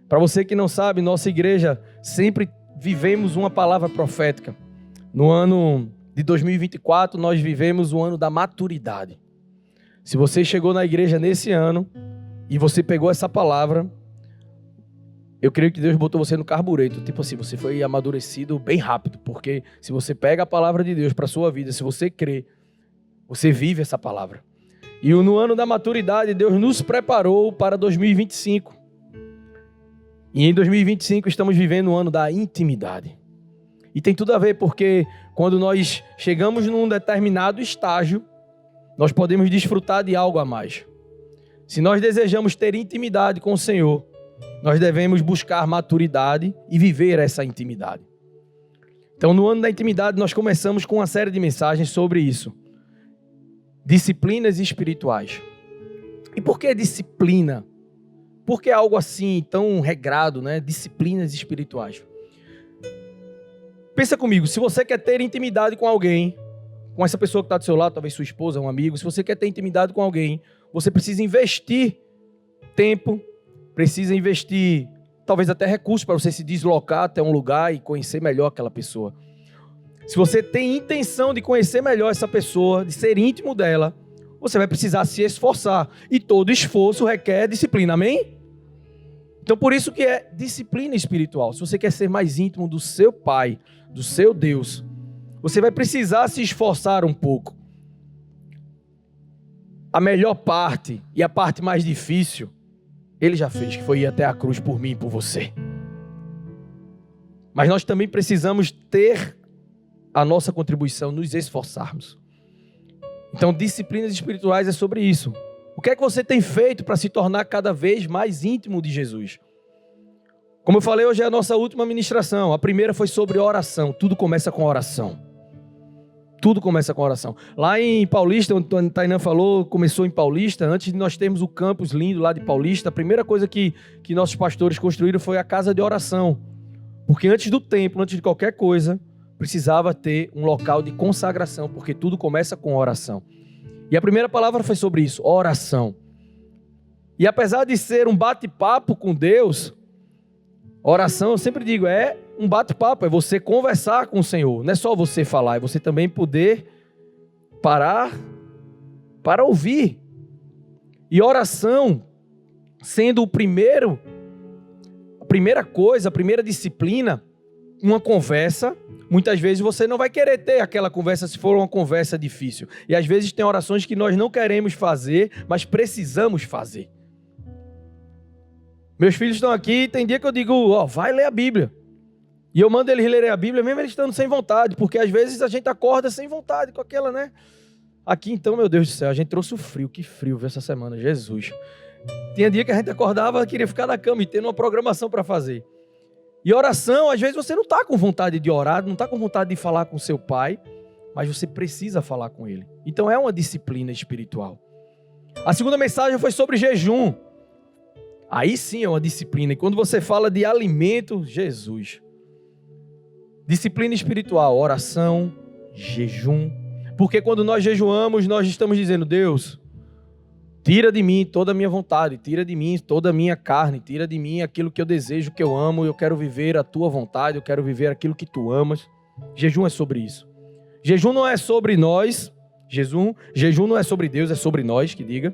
Para você que não sabe, nossa igreja sempre vivemos uma palavra profética. No ano de 2024, nós vivemos o ano da maturidade. Se você chegou na igreja nesse ano e você pegou essa palavra, eu creio que Deus botou você no carbureto. Tipo assim, você foi amadurecido bem rápido. Porque se você pega a palavra de Deus para a sua vida, se você crê, você vive essa palavra. E no ano da maturidade, Deus nos preparou para 2025. E em 2025 estamos vivendo o ano da intimidade. E tem tudo a ver, porque quando nós chegamos num determinado estágio, nós podemos desfrutar de algo a mais. Se nós desejamos ter intimidade com o Senhor, nós devemos buscar maturidade e viver essa intimidade. Então, no ano da intimidade, nós começamos com uma série de mensagens sobre isso. Disciplinas espirituais. E por que disciplina? Por que algo assim tão regrado, né? Disciplinas espirituais. Pensa comigo, se você quer ter intimidade com alguém, com essa pessoa que está do seu lado, talvez sua esposa, um amigo, se você quer ter intimidade com alguém, você precisa investir tempo, precisa investir talvez até recursos para você se deslocar até um lugar e conhecer melhor aquela pessoa. Se você tem intenção de conhecer melhor essa pessoa, de ser íntimo dela, você vai precisar se esforçar. E todo esforço requer disciplina, amém? Então por isso que é disciplina espiritual. Se você quer ser mais íntimo do seu Pai, do seu Deus, você vai precisar se esforçar um pouco. A melhor parte e a parte mais difícil, Ele já fez, que foi ir até a cruz por mim e por você. Mas nós também precisamos ter a nossa contribuição, nos esforçarmos. Então, disciplinas espirituais é sobre isso. O que é que você tem feito para se tornar cada vez mais íntimo de Jesus? Como eu falei, hoje é a nossa última ministração. A primeira foi sobre oração. Tudo começa com oração. Tudo começa com oração. Lá em Paulista, onde a Tainá falou, começou em Paulista. Antes de nós termos o campus lindo lá de Paulista, a primeira coisa que nossos pastores construíram foi a casa de oração. Porque antes do templo, antes de qualquer coisa, precisava ter um local de consagração, porque tudo começa com oração. E a primeira palavra foi sobre isso, oração. E apesar de ser um bate-papo com Deus, oração, eu sempre digo, é um bate-papo, é você conversar com o Senhor. Não é só você falar, é você também poder parar para ouvir. E oração, sendo a primeira coisa, a primeira disciplina, uma conversa. Muitas vezes você não vai querer ter aquela conversa se for uma conversa difícil. E às vezes tem orações que nós não queremos fazer, mas precisamos fazer. Meus filhos estão aqui, tem dia que eu digo, vai ler a Bíblia. E eu mando eles lerem a Bíblia, mesmo eles estando sem vontade, porque às vezes a gente acorda sem vontade com aquela, né? Aqui então, meu Deus do céu, a gente trouxe o frio, que frio essa semana, Jesus. Tinha dia que a gente acordava, queria ficar na cama e tendo uma programação para fazer. E oração, às vezes você não está com vontade de orar, não está com vontade de falar com seu pai, mas você precisa falar com ele. Então é uma disciplina espiritual. A segunda mensagem foi sobre jejum. Aí sim é uma disciplina. E quando você fala de alimento, Jesus. Disciplina espiritual, oração, jejum. Porque quando nós jejuamos, nós estamos dizendo, Deus, tira de mim toda a minha vontade, tira de mim toda a minha carne, tira de mim aquilo que eu desejo, que eu amo, eu quero viver a tua vontade, eu quero viver aquilo que tu amas. Jejum é sobre isso. Jejum não é sobre nós, jejum não é sobre Deus, é sobre nós, que diga.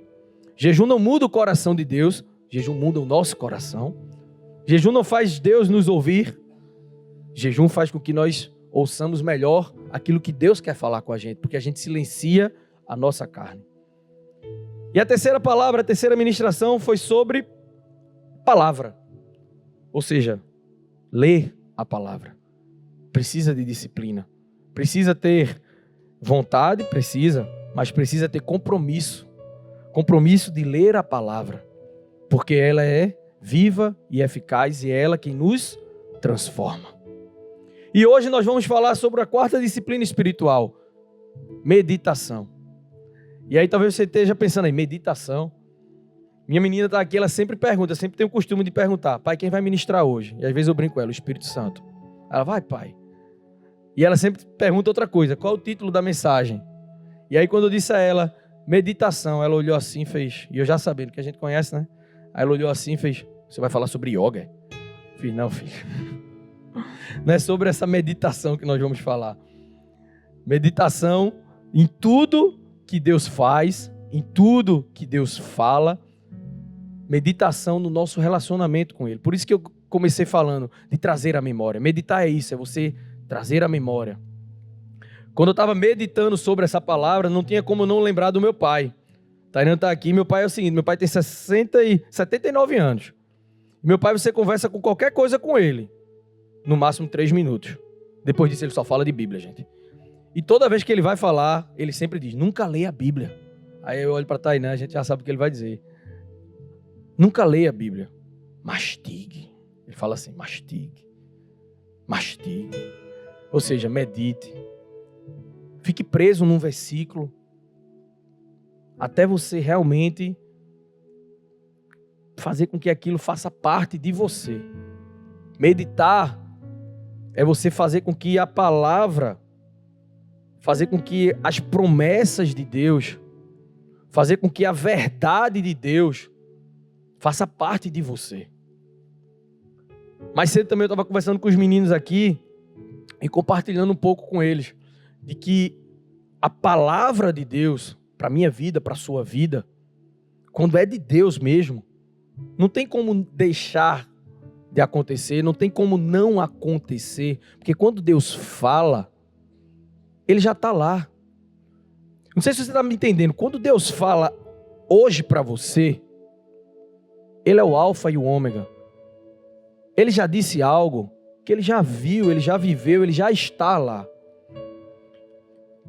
Jejum não muda o coração de Deus, jejum muda o nosso coração. Jejum não faz Deus nos ouvir, jejum faz com que nós ouçamos melhor aquilo que Deus quer falar com a gente, porque a gente silencia a nossa carne. E a terceira palavra, a terceira ministração foi sobre palavra. Ou seja, ler a palavra. Precisa de disciplina. Precisa ter vontade, mas precisa ter compromisso. Compromisso de ler a palavra. Porque ela é viva e eficaz e é ela quem nos transforma. E hoje nós vamos falar sobre a quarta disciplina espiritual. Meditação. E aí talvez você esteja pensando aí, meditação. Minha menina está aqui, ela sempre pergunta, sempre tem o costume de perguntar, pai, quem vai ministrar hoje? E às vezes eu brinco com ela, o Espírito Santo. Ela, vai, pai. E ela sempre pergunta outra coisa, qual é o título da mensagem? E aí quando eu disse a ela, meditação, ela olhou assim e fez, e eu já sabendo que a gente conhece, né? Aí ela olhou assim e fez, você vai falar sobre yoga? Fiz não, filho. Não é sobre essa meditação que nós vamos falar. Meditação em tudo que Deus faz, em tudo que Deus fala. Meditação no nosso relacionamento com Ele. Por isso que eu comecei falando de trazer a memória. Meditar é isso, é você trazer a memória. Quando eu estava meditando sobre essa palavra, não tinha como não lembrar do meu pai. Tainan está aqui. Meu pai é o seguinte, meu pai tem 79 anos. Meu pai, você conversa com qualquer coisa com ele. No máximo 3 minutos. Depois disso, ele só fala de Bíblia, gente. E toda vez que ele vai falar, ele sempre diz, nunca leia a Bíblia. Aí eu olho para Tainan, a gente já sabe o que ele vai dizer. Nunca leia a Bíblia. Mastigue. Ele fala assim, mastigue. Mastigue. Ou seja, medite. Fique preso num versículo. Até você realmente fazer com que aquilo faça parte de você. Meditar é você fazer com que a palavra, fazer com que as promessas de Deus, fazer com que a verdade de Deus faça parte de você. Mais cedo também eu estava conversando com os meninos aqui e compartilhando um pouco com eles de que a palavra de Deus para a minha vida, para a sua vida, quando é de Deus mesmo, não tem como deixar de acontecer, não tem como não acontecer, porque quando Deus fala, Ele já está lá. Não sei se você está me entendendo, quando Deus fala hoje para você, Ele é o alfa e o ômega. Ele já disse algo que Ele já viu, Ele já viveu, Ele já está lá.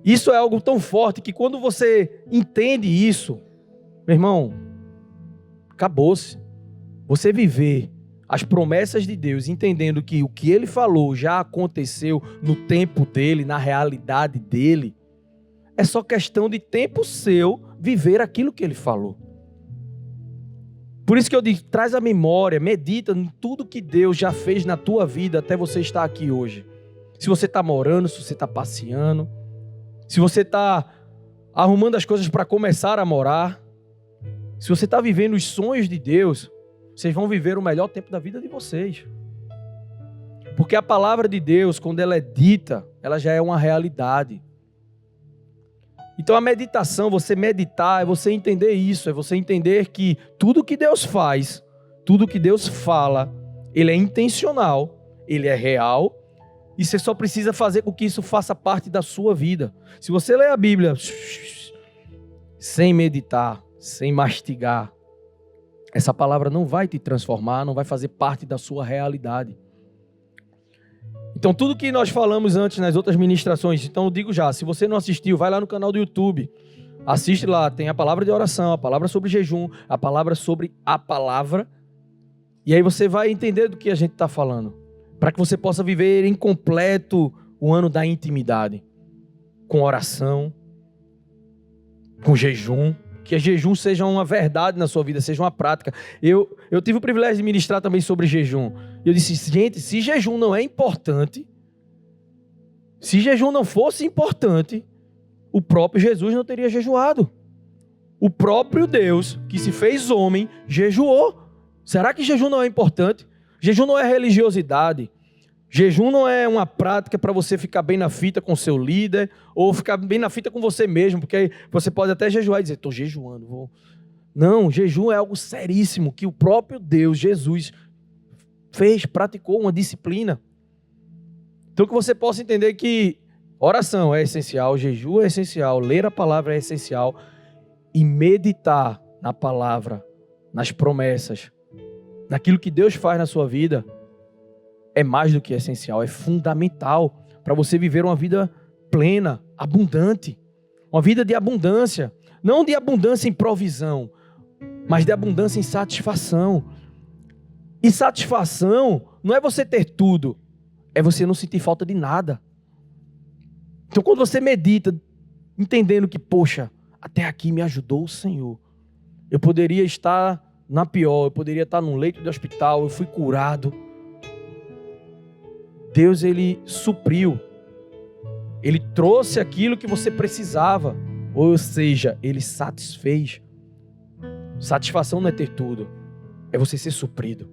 Isso é algo tão forte que quando você entende isso, meu irmão, acabou-se. Você viver as promessas de Deus, entendendo que o que Ele falou já aconteceu no tempo dEle, na realidade dEle, é só questão de tempo seu viver aquilo que Ele falou. Por isso que eu digo, traz a memória, medita em tudo que Deus já fez na tua vida até você estar aqui hoje. Se você está morando, se você está passeando, se você está arrumando as coisas para começar a morar, se você está vivendo os sonhos de Deus, vocês vão viver o melhor tempo da vida de vocês. Porque a palavra de Deus, quando ela é dita, ela já é uma realidade. Então a meditação, você meditar, é você entender isso, é você entender que tudo que Deus faz, tudo que Deus fala, Ele é intencional, Ele é real, e você só precisa fazer com que isso faça parte da sua vida. Se você ler a Bíblia sem meditar, sem mastigar, essa palavra não vai te transformar, não vai fazer parte da sua realidade. Então tudo que nós falamos antes nas outras ministrações, então eu digo já, se você não assistiu, vai lá no canal do YouTube, assiste lá, tem a palavra de oração, a palavra sobre jejum, a palavra sobre a palavra, e aí você vai entender do que a gente está falando, para que você possa viver em completo o ano da intimidade, com oração, com jejum, que jejum seja uma verdade na sua vida, seja uma prática. Eu tive o privilégio de ministrar também sobre jejum. Eu disse, gente, se jejum não é importante, se jejum não fosse importante, o próprio Jesus não teria jejuado. O próprio Deus, que se fez homem, jejuou. Será que jejum não é importante? Jejum não é religiosidade. Jejum não é uma prática para você ficar bem na fita com seu líder ou ficar bem na fita com você mesmo, porque aí você pode até jejuar e dizer, estou jejuando. Não, jejum é algo seríssimo que o próprio Deus, Jesus, fez, praticou uma disciplina. Então que você possa entender que oração é essencial, jejum é essencial, ler a palavra é essencial e meditar na palavra, nas promessas, naquilo que Deus faz na sua vida, é mais do que essencial, é fundamental para você viver uma vida plena, abundante. Uma vida de abundância. Não de abundância em provisão, mas de abundância em satisfação. E satisfação não é você ter tudo, é você não sentir falta de nada. Então quando você medita, entendendo que, poxa, até aqui me ajudou o Senhor. Eu poderia estar na pior, eu poderia estar num leito de hospital, eu fui curado. Deus, Ele supriu. Ele trouxe aquilo que você precisava. Ou seja, Ele satisfez. Satisfação não é ter tudo. É você ser suprido.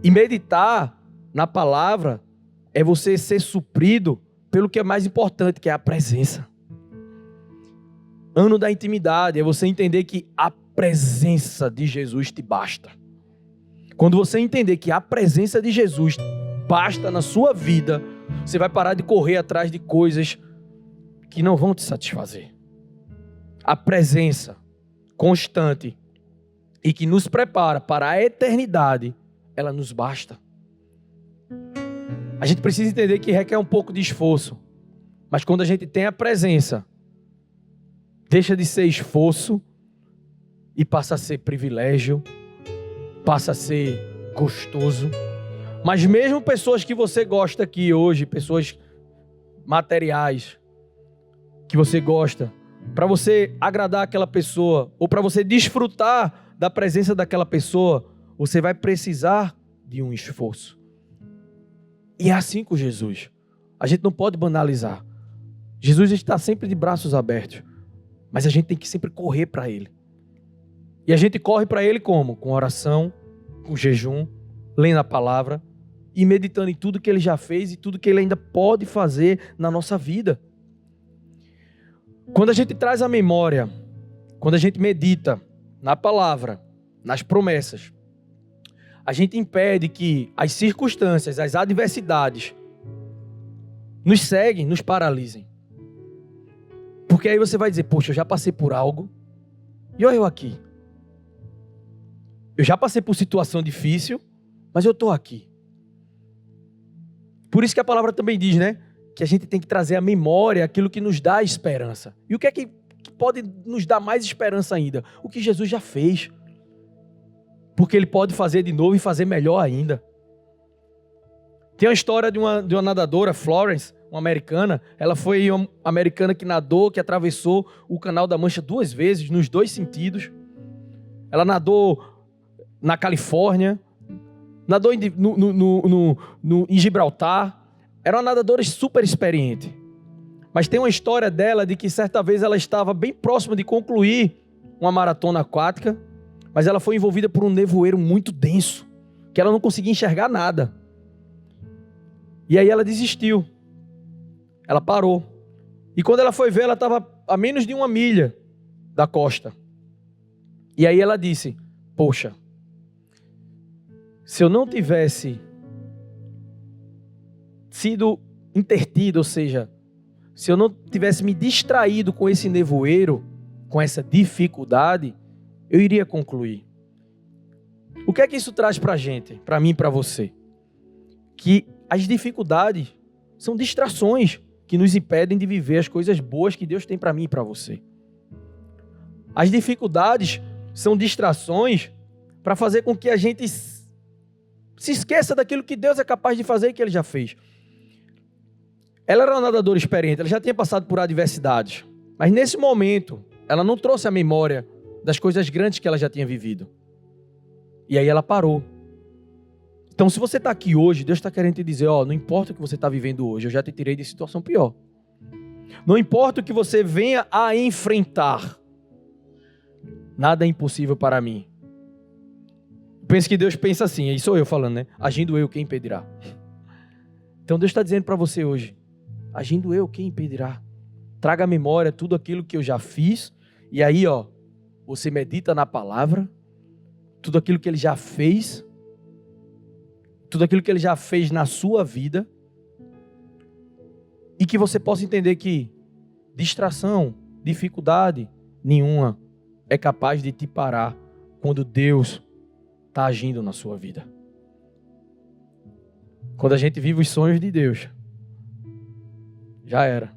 E meditar na palavra é você ser suprido pelo que é mais importante, que é a presença. Ano da intimidade é você entender que a presença de Jesus te basta. Quando você entender que a presença de Jesus basta na sua vida, você vai parar de correr atrás de coisas que não vão te satisfazer. A presença constante e que nos prepara para a eternidade, ela nos basta. A gente precisa entender que requer um pouco de esforço, mas quando a gente tem a presença, deixa de ser esforço e passa a ser privilégio, passa a ser gostoso. Mas mesmo pessoas que você gosta aqui hoje, pessoas materiais que você gosta, para você agradar aquela pessoa ou para você desfrutar da presença daquela pessoa, você vai precisar de um esforço. E é assim com Jesus. A gente não pode banalizar. Jesus está sempre de braços abertos, mas a gente tem que sempre correr para Ele. E a gente corre para Ele como? Com oração, com jejum, lendo a palavra e meditando em tudo que Ele já fez e tudo que Ele ainda pode fazer na nossa vida. Quando a gente traz a memória, quando a gente medita na palavra, nas promessas, a gente impede que as circunstâncias, as adversidades nos seguem, nos paralisem. Porque aí você vai dizer, poxa, eu já passei por algo e olha eu aqui. Eu já passei por situação difícil, mas eu estou aqui. Por isso que a palavra também diz, né? Que a gente tem que trazer à memória aquilo que nos dá esperança. E o que é que pode nos dar mais esperança ainda? O que Jesus já fez. Porque Ele pode fazer de novo e fazer melhor ainda. Tem uma história de uma nadadora, Florence, uma americana. Ela foi uma americana que nadou, que atravessou o Canal da Mancha 2 vezes, nos 2 sentidos. Ela nadou na Califórnia, nadou em Gibraltar. Era uma nadadora super experiente. Mas tem uma história dela de que certa vez ela estava bem próxima de concluir uma maratona aquática, mas ela foi envolvida por um nevoeiro muito denso, que ela não conseguia enxergar nada. E aí ela desistiu. Ela parou. E quando ela foi ver, ela estava a menos de 1 milha da costa. E aí ela disse, poxa, se eu não tivesse sido intertido, ou seja, se eu não tivesse me distraído com esse nevoeiro, com essa dificuldade, eu iria concluir. O que é que isso traz para a gente, para mim e para você? Que as dificuldades são distrações que nos impedem de viver as coisas boas que Deus tem para mim e para você. As dificuldades são distrações para fazer com que a gente se esqueça daquilo que Deus é capaz de fazer e que Ele já fez. Ela era uma nadadora experiente, ela já tinha passado por adversidades, mas nesse momento ela não trouxe a memória das coisas grandes que ela já tinha vivido. E aí ela parou. Então, se você está aqui hoje, Deus está querendo te dizer, não importa o que você está vivendo hoje, eu já te tirei de situação pior. Não importa o que você venha a enfrentar, nada é impossível para mim. Penso que Deus pensa assim, aí sou eu falando, né? Agindo eu, quem impedirá? Então Deus está dizendo para você hoje, agindo eu, quem impedirá? Traga à memória tudo aquilo que eu já fiz, e aí você medita na palavra, tudo aquilo que Ele já fez, tudo aquilo que Ele já fez na sua vida, e que você possa entender que distração, dificuldade nenhuma é capaz de te parar quando Deus está agindo na sua vida. Quando a gente vive os sonhos de Deus, já era.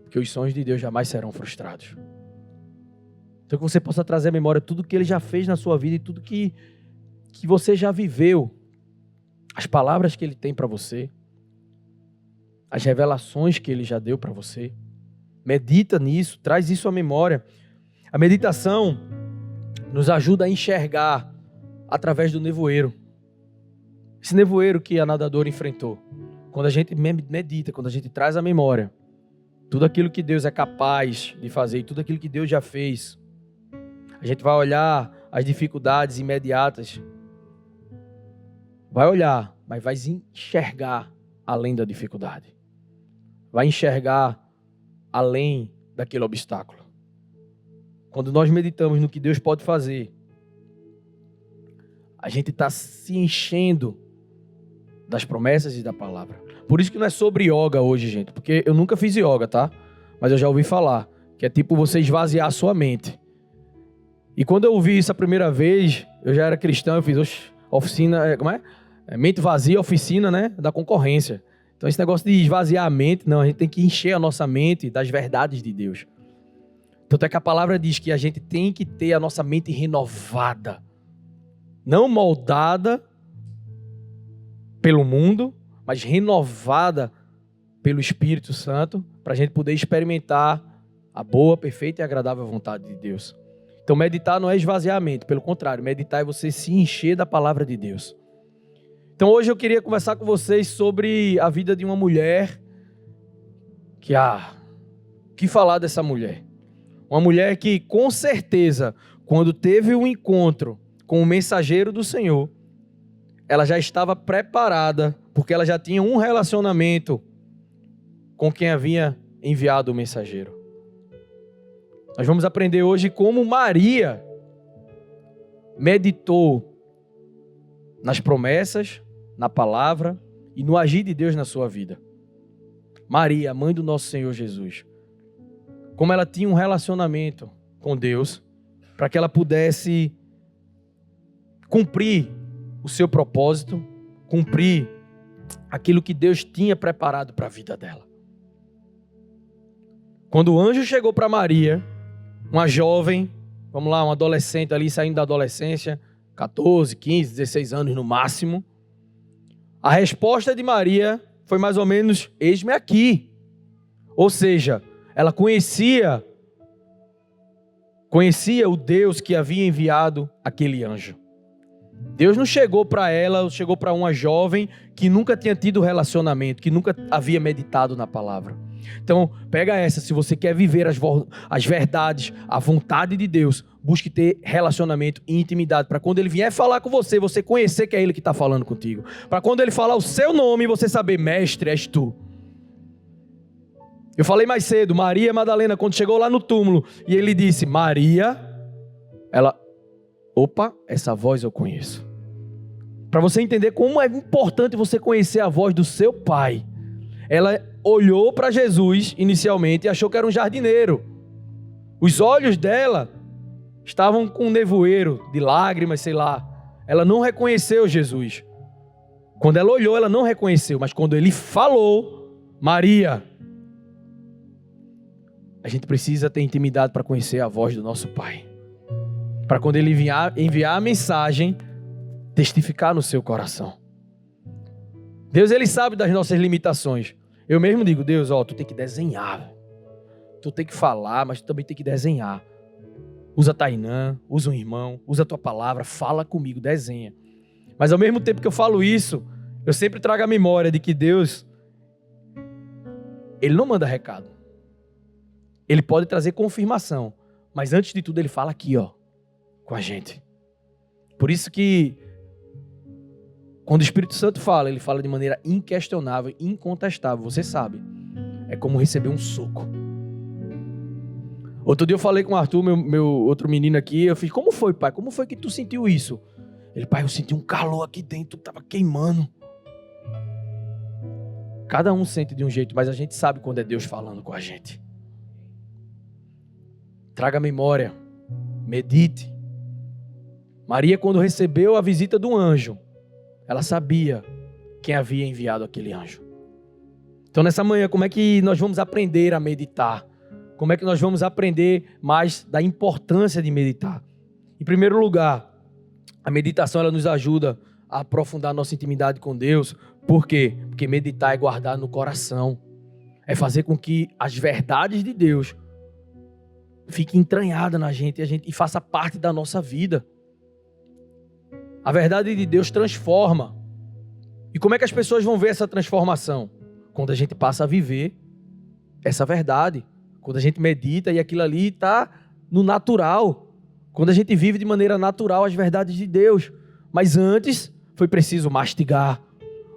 Porque os sonhos de Deus jamais serão frustrados. Então que você possa trazer à memória tudo que Ele já fez na sua vida e tudo que você já viveu. As palavras que Ele tem para você. As revelações que Ele já deu para você. Medita nisso, traz isso à memória. A meditação nos ajuda a enxergar através do nevoeiro. Esse nevoeiro que a nadadora enfrentou. Quando a gente medita, quando a gente traz à memória tudo aquilo que Deus é capaz de fazer e tudo aquilo que Deus já fez, a gente vai olhar as dificuldades imediatas Vai olhar, mas vai enxergar além da dificuldade. Vai enxergar além daquele obstáculo. Quando nós meditamos no que Deus pode fazer, a gente está se enchendo das promessas e da palavra. Por isso que não é sobre yoga hoje, gente. Porque eu nunca fiz yoga, tá? Mas eu já ouvi falar. Que é tipo você esvaziar a sua mente. E quando eu ouvi isso a primeira vez, eu já era cristão, eu fiz oficina, como é? Mente vazia, oficina, né? Da concorrência. Então esse negócio de esvaziar a mente, não, a gente tem que encher a nossa mente das verdades de Deus. Tanto é que a palavra diz que a gente tem que ter a nossa mente renovada. Não moldada pelo mundo, mas renovada pelo Espírito Santo, para a gente poder experimentar a boa, perfeita e agradável vontade de Deus. Então meditar não é esvaziar a mente, pelo contrário, meditar é você se encher da palavra de Deus. Então hoje eu queria conversar com vocês sobre a vida de uma mulher que falar dessa mulher? Uma mulher que com certeza, quando teve um encontro com o mensageiro do Senhor, ela já estava preparada, porque ela já tinha um relacionamento com quem havia enviado o mensageiro. Nós vamos aprender hoje como Maria meditou nas promessas, na palavra e no agir de Deus na sua vida. Maria, a mãe do nosso Senhor Jesus. Como ela tinha um relacionamento com Deus, para que ela pudesse cumprir o seu propósito, cumprir aquilo que Deus tinha preparado para a vida dela. Quando o anjo chegou para Maria, uma jovem, vamos lá, uma adolescente ali saindo da adolescência, 14, 15, 16 anos no máximo, a resposta de Maria foi mais ou menos, eis-me aqui. Ou seja, ela conhecia o Deus que havia enviado aquele anjo. Deus não chegou para ela, chegou para uma jovem que nunca tinha tido relacionamento, que nunca havia meditado na palavra. Então, pega essa, se você quer viver as verdades, a vontade de Deus, busque ter relacionamento e intimidade, para quando Ele vier falar com você, você conhecer que é Ele que está falando contigo. Para quando Ele falar o seu nome, você saber, mestre, és tu. Eu falei mais cedo, Maria Madalena, quando chegou lá no túmulo, e ele disse, Maria, ela, opa, essa voz eu conheço. Para você entender como é importante você conhecer a voz do seu pai. Ela olhou para Jesus inicialmente e achou que era um jardineiro. Os olhos dela estavam com um nevoeiro de lágrimas, sei lá. Ela não reconheceu Jesus. Quando ela olhou, ela não reconheceu. Mas quando ele falou, Maria, a gente precisa ter intimidade para conhecer a voz do nosso Pai. Para quando Ele enviar a mensagem, testificar no seu coração. Deus, Ele sabe das nossas limitações. Eu mesmo digo, Deus, tu tem que desenhar. Tu tem que falar, mas tu também tem que desenhar. Usa Tainã, usa um irmão, usa a tua palavra, fala comigo, desenha. Mas ao mesmo tempo que eu falo isso, eu sempre trago a memória de que Deus, Ele não manda recado. Ele pode trazer confirmação, mas antes de tudo Ele fala aqui, com a gente. Por isso que quando o Espírito Santo fala, Ele fala de maneira inquestionável, incontestável, você sabe. É como receber um soco. Outro dia eu falei com o Arthur, meu outro menino aqui, eu fiz, como foi, pai? Como foi que tu sentiu isso? Ele, pai, eu senti um calor aqui dentro, tava queimando. Cada um sente de um jeito, mas a gente sabe quando é Deus falando com a gente. Traga memória, medite. Maria, quando recebeu a visita do anjo, ela sabia quem havia enviado aquele anjo. Então nessa manhã, como é que nós vamos aprender a meditar? Como é que nós vamos aprender mais da importância de meditar? Em primeiro lugar, a meditação ela nos ajuda a aprofundar nossa intimidade com Deus. Por quê? Porque meditar é guardar no coração. É fazer com que as verdades de Deus fiquem entranhadas na gente e faça parte da nossa vida. A verdade de Deus transforma. E como é que as pessoas vão ver essa transformação? Quando a gente passa a viver essa verdade. Quando a gente medita e aquilo ali está no natural. Quando a gente vive de maneira natural as verdades de Deus. Mas antes, foi preciso mastigar,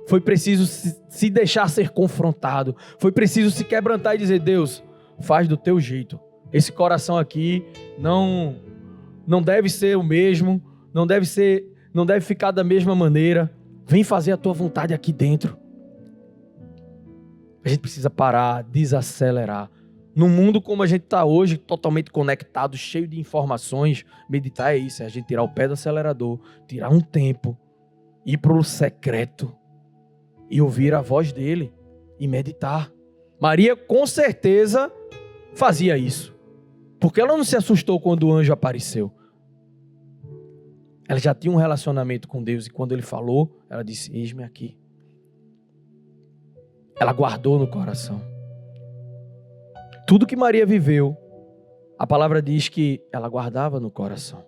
foi preciso se deixar ser confrontado, foi preciso se quebrantar e dizer: Deus, faz do teu jeito. Esse coração aqui não deve ser o mesmo, não deve ficar da mesma maneira. Vem fazer a tua vontade aqui dentro. A gente precisa parar, desacelerar. Num mundo como a gente está hoje, totalmente conectado, cheio de informações, meditar é isso, é a gente tirar o pé do acelerador, tirar um tempo, ir para o secreto e ouvir a voz dele e meditar. Maria com certeza fazia isso, porque ela não se assustou quando o anjo apareceu. Ela já tinha um relacionamento com Deus e quando ele falou, ela disse: eis-me aqui. Ela guardou no coração. Tudo que Maria viveu, a palavra diz que ela guardava no coração.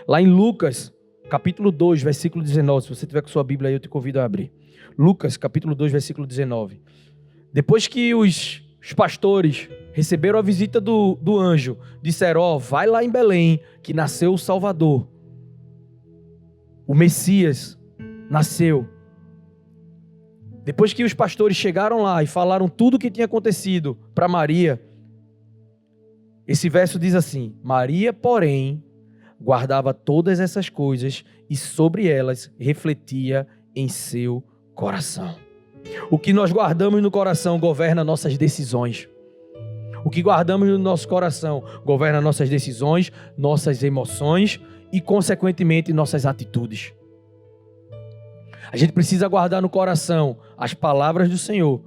Lá em Lucas, capítulo 2, versículo 19, se você tiver com sua Bíblia aí, eu te convido a abrir. Lucas, capítulo 2, versículo 19. Depois que os pastores receberam a visita do anjo, disseram: vai lá em Belém, que nasceu o Salvador. O Messias nasceu. Depois que os pastores chegaram lá e falaram tudo o que tinha acontecido para Maria, esse verso diz assim: Maria, porém, guardava todas essas coisas e sobre elas refletia em seu coração. O que nós guardamos no coração governa nossas decisões. O que guardamos no nosso coração governa nossas decisões, nossas emoções e, consequentemente, nossas atitudes. A gente precisa guardar no coração as palavras do Senhor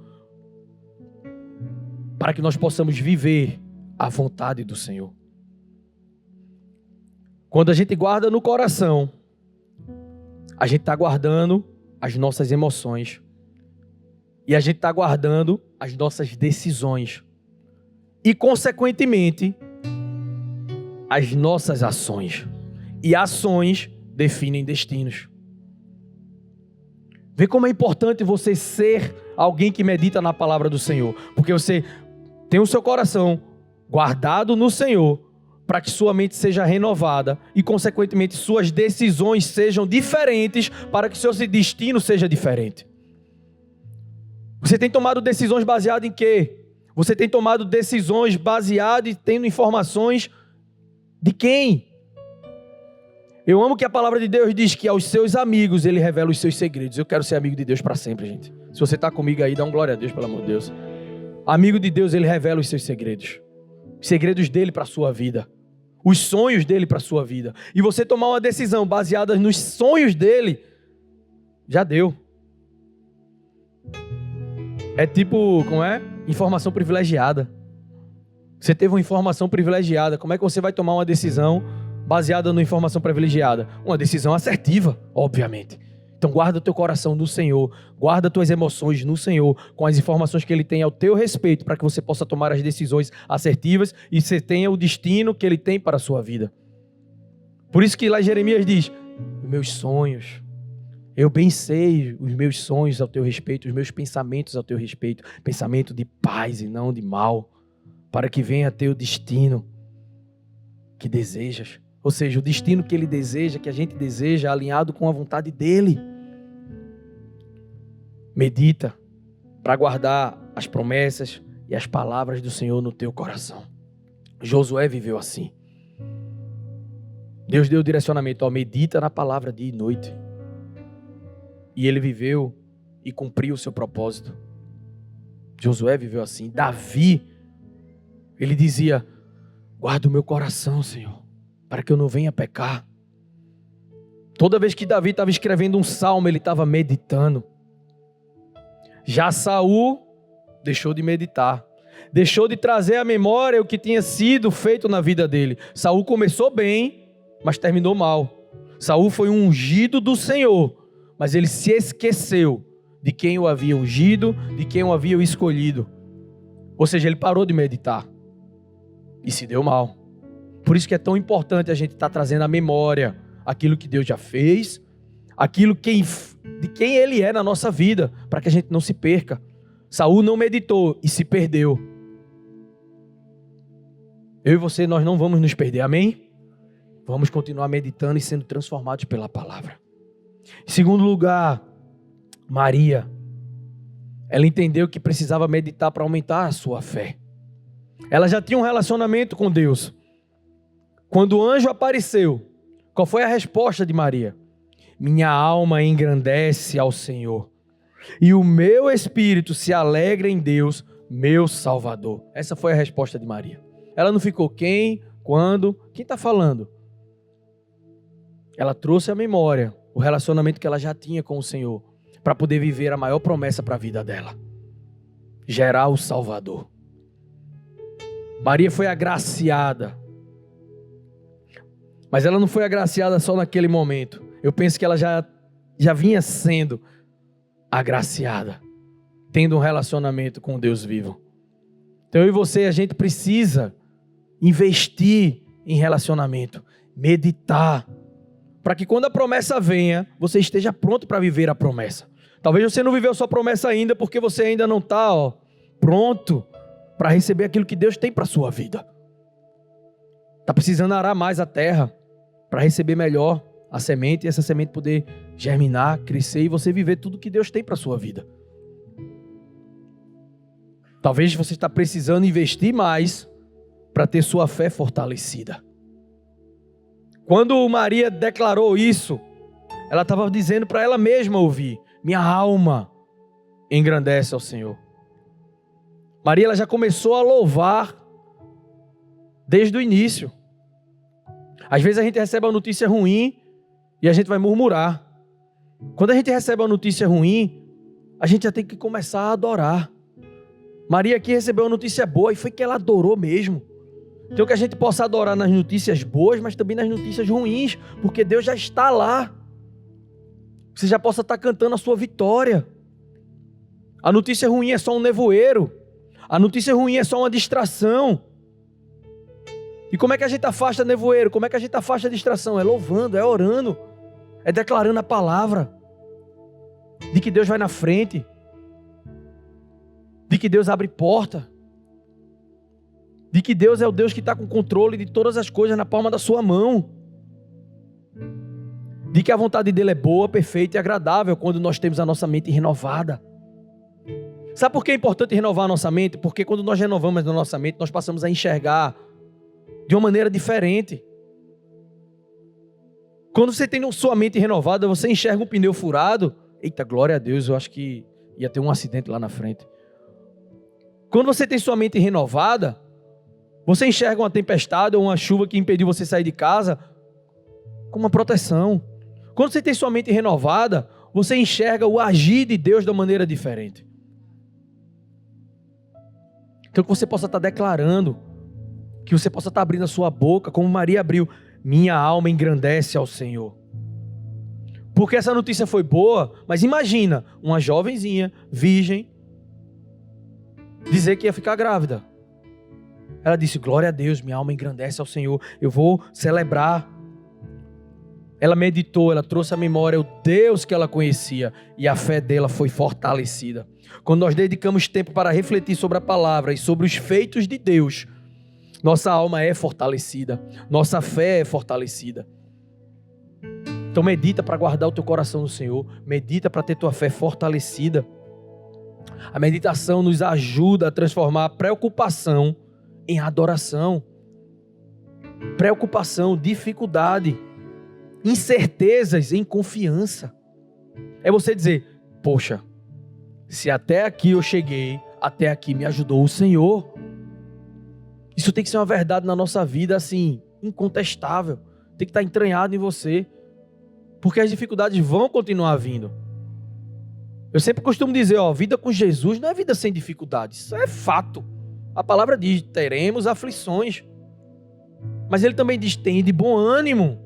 para que nós possamos viver a vontade do Senhor. Quando a gente guarda no coração, a gente está guardando as nossas emoções e a gente está guardando as nossas decisões e, consequentemente, as nossas ações. E ações definem destinos. Vê como é importante você ser alguém que medita na palavra do Senhor. Porque você tem o seu coração guardado no Senhor para que sua mente seja renovada e, consequentemente, suas decisões sejam diferentes para que seu destino seja diferente. Você tem tomado decisões baseadas em quê? Você tem tomado decisões baseadas e tendo informações de quem? Eu amo que a palavra de Deus diz que aos seus amigos Ele revela os seus segredos. Eu quero ser amigo de Deus para sempre, gente. Se você está comigo aí, dá um glória a Deus, pelo amor de Deus. Amigo de Deus, Ele revela os seus segredos. Os segredos dEle para a sua vida. Os sonhos dEle para a sua vida. E você tomar uma decisão baseada nos sonhos dEle, já deu. É tipo, como é? Informação privilegiada. Você teve uma informação privilegiada. Como é que você vai tomar uma decisão baseada numa informação privilegiada? Uma decisão assertiva, obviamente. Então guarda o teu coração no Senhor, guarda tuas emoções no Senhor, com as informações que Ele tem ao teu respeito, para que você possa tomar as decisões assertivas e você tenha o destino que Ele tem para a sua vida. Por isso que lá Jeremias diz: os meus sonhos, eu bem sei os meus sonhos ao teu respeito, os meus pensamentos ao teu respeito, pensamento de paz e não de mal, para que venha a ter o destino que desejas. Ou seja, o destino que Ele deseja, que a gente deseja, alinhado com a vontade dEle. Medita para guardar as promessas e as palavras do Senhor no teu coração. Josué viveu assim. Deus deu direcionamento, medita na palavra dia e noite. E ele viveu e cumpriu o seu propósito. Josué viveu assim. Davi, ele dizia: guarda o meu coração, Senhor, para que eu não venha pecar. Toda vez que Davi estava escrevendo um salmo, ele estava meditando. Já Saul deixou de meditar. Deixou de trazer à memória o que tinha sido feito na vida dele. Saul começou bem, mas terminou mal. Saul foi um ungido do Senhor, mas ele se esqueceu de quem o havia ungido, de quem o havia escolhido. Ou seja, ele parou de meditar e se deu mal. Por isso que é tão importante a gente estar trazendo à memória aquilo que Deus já fez, aquilo de quem Ele é na nossa vida, para que a gente não se perca. Saul não meditou e se perdeu. Eu e você, nós não vamos nos perder, amém? Vamos continuar meditando e sendo transformados pela palavra. Em segundo lugar, Maria, ela entendeu que precisava meditar para aumentar a sua fé. Ela já tinha um relacionamento com Deus. Quando o anjo apareceu, qual foi a resposta de Maria? Minha alma engrandece ao Senhor, e o meu espírito se alegra em Deus, meu Salvador. Essa foi a resposta de Maria. Ela não ficou quem, quando, quem está falando? Ela trouxe à memória o relacionamento que ela já tinha com o Senhor, para poder viver a maior promessa para a vida dela: gerar o Salvador. Maria foi agraciada, mas ela não foi agraciada só naquele momento. Eu penso que ela já vinha sendo agraciada, tendo um relacionamento com Deus vivo. Então eu e você, a gente precisa investir em relacionamento, meditar, para que quando a promessa venha, você esteja pronto para viver a promessa. Talvez você não viveu sua promessa ainda, porque você ainda não está pronto para receber aquilo que Deus tem para a sua vida. Está precisando arar mais a terra, para receber melhor a semente, e essa semente poder germinar, crescer, e você viver tudo que Deus tem para a sua vida. Talvez você está precisando investir mais para ter sua fé fortalecida. Quando Maria declarou isso, ela estava dizendo para ela mesma ouvir: minha alma engrandece ao Senhor. Maria, ela já começou a louvar desde o início. Às vezes a gente recebe uma notícia ruim e a gente vai murmurar. Quando a gente recebe uma notícia ruim, a gente já tem que começar a adorar. Maria aqui recebeu uma notícia boa e foi que ela adorou mesmo. Então que a gente possa adorar nas notícias boas, mas também nas notícias ruins, porque Deus já está lá. Você já possa estar cantando a sua vitória. A notícia ruim é só um nevoeiro. A notícia ruim é só uma distração. E como é que a gente afasta nevoeiro? Como é que a gente afasta a distração? É louvando, é orando, é declarando a palavra de que Deus vai na frente, de que Deus abre porta, de que Deus é o Deus que está com controle de todas as coisas na palma da sua mão, de que a vontade dele é boa, perfeita e agradável quando nós temos a nossa mente renovada. Sabe por que é importante renovar a nossa mente? Porque quando nós renovamos a nossa mente, nós passamos a enxergar de uma maneira diferente. Quando você tem sua mente renovada, você enxerga um pneu furado. Eita, glória a Deus, eu acho que ia ter um acidente lá na frente. Quando você tem sua mente renovada, você enxerga uma tempestade ou uma chuva que impediu você sair de casa com uma proteção. Quando você tem sua mente renovada, você enxerga o agir de Deus de uma maneira diferente. Então que você possa estar declarando, que você possa estar abrindo a sua boca, como Maria abriu: minha alma engrandece ao Senhor. Porque essa notícia foi boa, mas imagina uma jovenzinha, virgem, dizer que ia ficar grávida. Ela disse: glória a Deus, minha alma engrandece ao Senhor, eu vou celebrar. Ela meditou, ela trouxe à memória o Deus que ela conhecia, e a fé dela foi fortalecida. Quando nós dedicamos tempo para refletir sobre a palavra e sobre os feitos de Deus, nossa alma é fortalecida, nossa fé é fortalecida. Então medita para guardar o teu coração no Senhor, medita para ter tua fé fortalecida. A meditação nos ajuda a transformar a preocupação em adoração. Preocupação, dificuldade, incertezas em confiança. É você dizer: poxa, se até aqui eu cheguei, até aqui me ajudou o Senhor. Isso tem que ser uma verdade na nossa vida, assim, incontestável. Tem que estar entranhado em você, porque as dificuldades vão continuar vindo. Eu sempre costumo dizer, vida com Jesus não é vida sem dificuldades. Isso é fato. A palavra diz: teremos aflições. Mas ele também diz: tem de bom ânimo.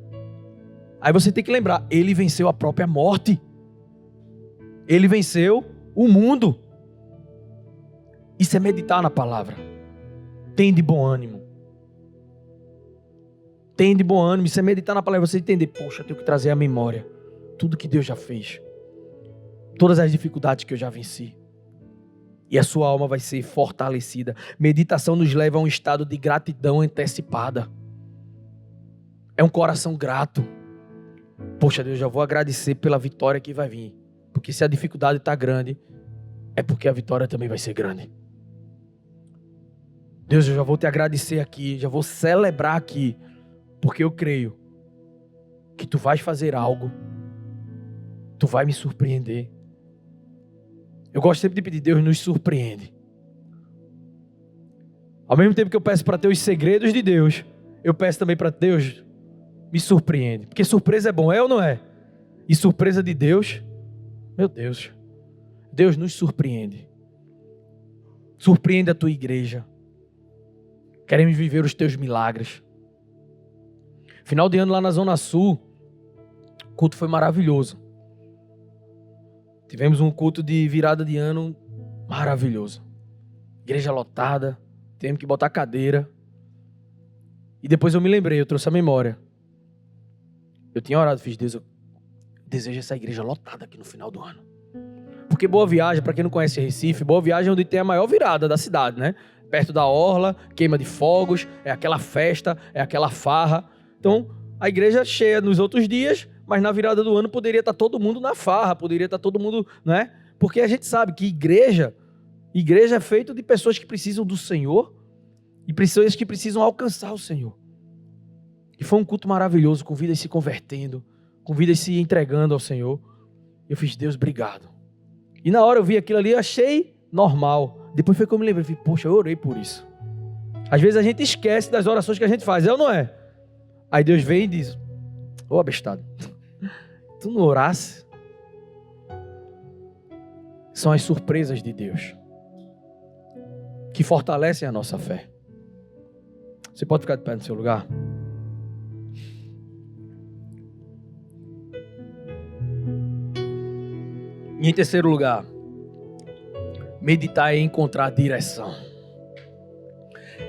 Aí você tem que lembrar, ele venceu a própria morte. Ele venceu o mundo. Isso é meditar na palavra. Tem de bom ânimo. Tem de bom ânimo. Isso é meditar na palavra. Você entender: poxa, eu tenho que trazer à memória tudo que Deus já fez. Todas as dificuldades que eu já venci. E a sua alma vai ser fortalecida. Meditação nos leva a um estado de gratidão antecipada. É um coração grato. Poxa, Deus, já vou agradecer pela vitória que vai vir. Porque se a dificuldade está grande, é porque a vitória também vai ser grande. Deus, eu já vou te agradecer aqui, já vou celebrar aqui, porque eu creio que tu vais fazer algo, tu vai me surpreender. Eu gosto sempre de pedir, Deus nos surpreende. Ao mesmo tempo que eu peço para ter os segredos de Deus, eu peço também para Deus, me surpreende. Porque surpresa é bom, é ou não é? E surpresa de Deus, meu Deus, Deus nos surpreende. Surpreende a tua igreja. Queremos viver os teus milagres. Final de ano lá na Zona Sul, o culto foi maravilhoso. Tivemos um culto de virada de ano maravilhoso. Igreja lotada, tivemos que botar cadeira. E depois eu me lembrei, eu trouxe a memória. Eu tinha orado, fiz, Deus, eu desejo essa igreja lotada aqui no final do ano. Porque Boa Viagem, para quem não conhece Recife, Boa Viagem é onde tem a maior virada da cidade, né? Perto da orla, queima de fogos, é aquela festa, é aquela farra. Então, a igreja cheia nos outros dias, mas na virada do ano poderia estar todo mundo na farra, poderia estar todo mundo, né? Porque a gente sabe que igreja é feito de pessoas que precisam do Senhor e pessoas que precisam alcançar o Senhor. E foi um culto maravilhoso, com vidas se convertendo, com vidas se entregando ao Senhor. Eu fiz, Deus, obrigado. E na hora eu vi aquilo ali, eu achei normal. Depois foi que eu me lembrei, poxa, eu orei por isso. Às vezes a gente esquece das orações que a gente faz, é ou não é? Aí Deus vem e diz, ô abestado, tu não orasse? São as surpresas de Deus que fortalecem a nossa fé. Você pode ficar de pé no seu lugar? E em terceiro lugar, meditar é encontrar direção.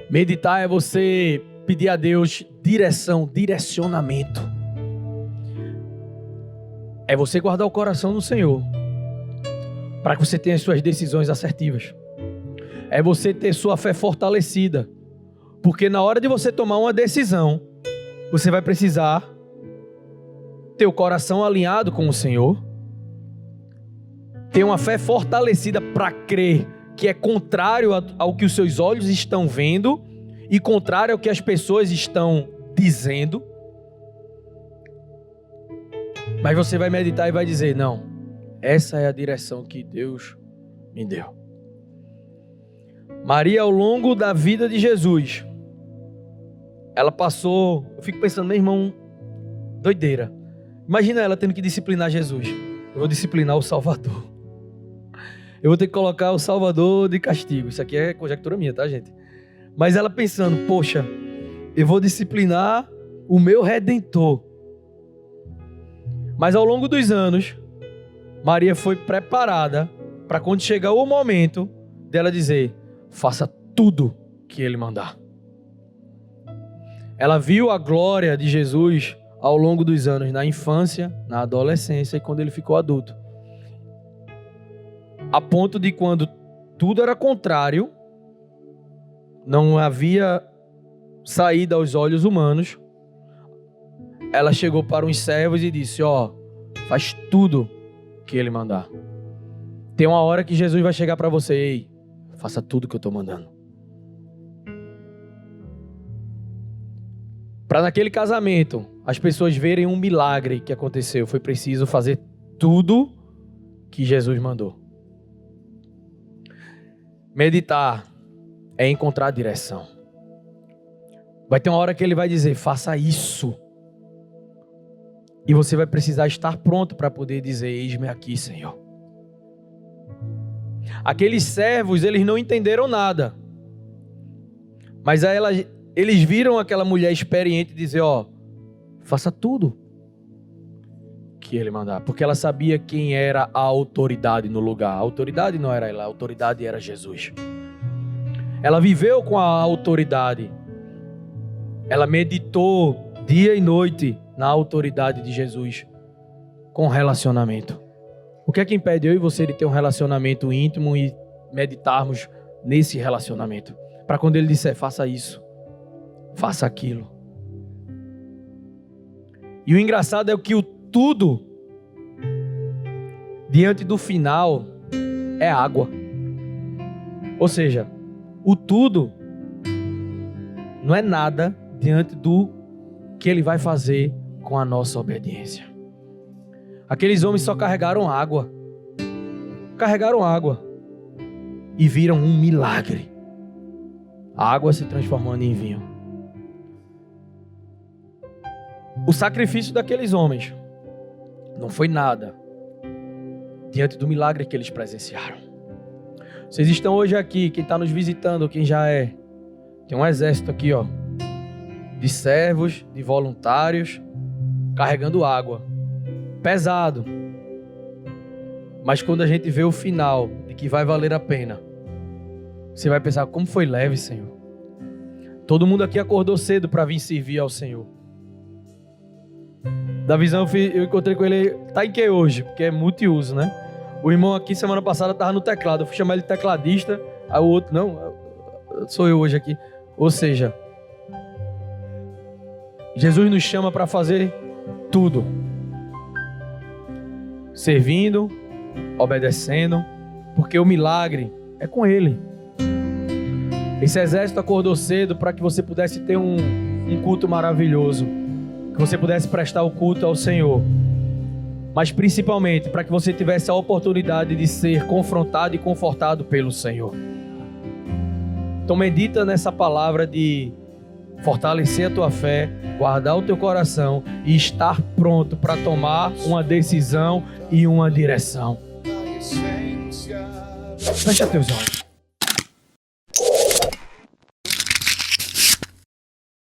Meditar é você pedir a Deus direção, direcionamento. É você guardar o coração no Senhor, para que você tenha as suas decisões assertivas. É você ter sua fé fortalecida, porque na hora de você tomar uma decisão, você vai precisar ter o coração alinhado com o Senhor, ter uma fé fortalecida para crer que é contrário ao que os seus olhos estão vendo e contrário ao que as pessoas estão dizendo. Mas você vai meditar e vai dizer, não, essa é a direção que Deus me deu. Maria, ao longo da vida de Jesus, ela passou, eu fico pensando, meu irmão, doideira. Imagina ela tendo que disciplinar Jesus. Eu vou disciplinar o Salvador. Eu vou ter que colocar o Salvador de castigo. Isso aqui é conjectura minha, tá, gente? Mas ela pensando, poxa, eu vou disciplinar o meu Redentor. Mas ao longo dos anos, Maria foi preparada para quando chegar o momento dela dizer, faça tudo que Ele mandar. Ela viu a glória de Jesus ao longo dos anos, na infância, na adolescência e quando Ele ficou adulto. A ponto de quando tudo era contrário, não havia saída aos olhos humanos, ela chegou para os servos e disse, faz tudo que Ele mandar. Tem uma hora que Jesus vai chegar para você, ei, faça tudo que eu estou mandando. Para naquele casamento, as pessoas verem um milagre que aconteceu, foi preciso fazer tudo que Jesus mandou. Meditar é encontrar a direção. Vai ter uma hora que Ele vai dizer, faça isso. E você vai precisar estar pronto para poder dizer, eis-me aqui, Senhor. Aqueles servos, eles não entenderam nada. Mas eles viram aquela mulher experiente dizer, faça tudo que Ele mandar. Porque ela sabia quem era a autoridade no lugar. A autoridade não era ela, a autoridade era Jesus. Ela viveu com a autoridade. Ela meditou dia e noite na autoridade de Jesus com relacionamento. O que é que impede eu e você de ter um relacionamento íntimo e meditarmos nesse relacionamento? Para quando Ele disser, faça isso, faça aquilo. E o engraçado é que o tudo diante do final é água. Ou seja, o tudo não é nada diante do que ele vai fazer com a nossa obediência. Aqueles homens só carregaram água. Carregaram água e viram um milagre. A água se transformando em vinho. O sacrifício daqueles homens não foi nada diante do milagre que eles presenciaram. Vocês estão hoje aqui, quem está nos visitando, quem já é, tem um exército aqui, ó, de servos, de voluntários, carregando água. Pesado. Mas quando a gente vê o final, de que vai valer a pena, você vai pensar, como foi leve, Senhor. Todo mundo aqui acordou cedo para vir servir ao Senhor. Da visão, eu encontrei com ele, tá em que hoje? Porque é multiuso, né? O irmão aqui, semana passada, estava no teclado. Eu fui chamar ele de tecladista, aí o outro, não, sou eu hoje aqui. Ou seja, Jesus nos chama para fazer tudo. Servindo, obedecendo, porque o milagre é com Ele. Esse exército acordou cedo para que você pudesse ter um culto maravilhoso, que você pudesse prestar o culto ao Senhor, mas principalmente para que você tivesse a oportunidade de ser confrontado e confortado pelo Senhor. Então medita nessa palavra de fortalecer a tua fé, guardar o teu coração e estar pronto para tomar uma decisão e uma direção. Fecha teus olhos.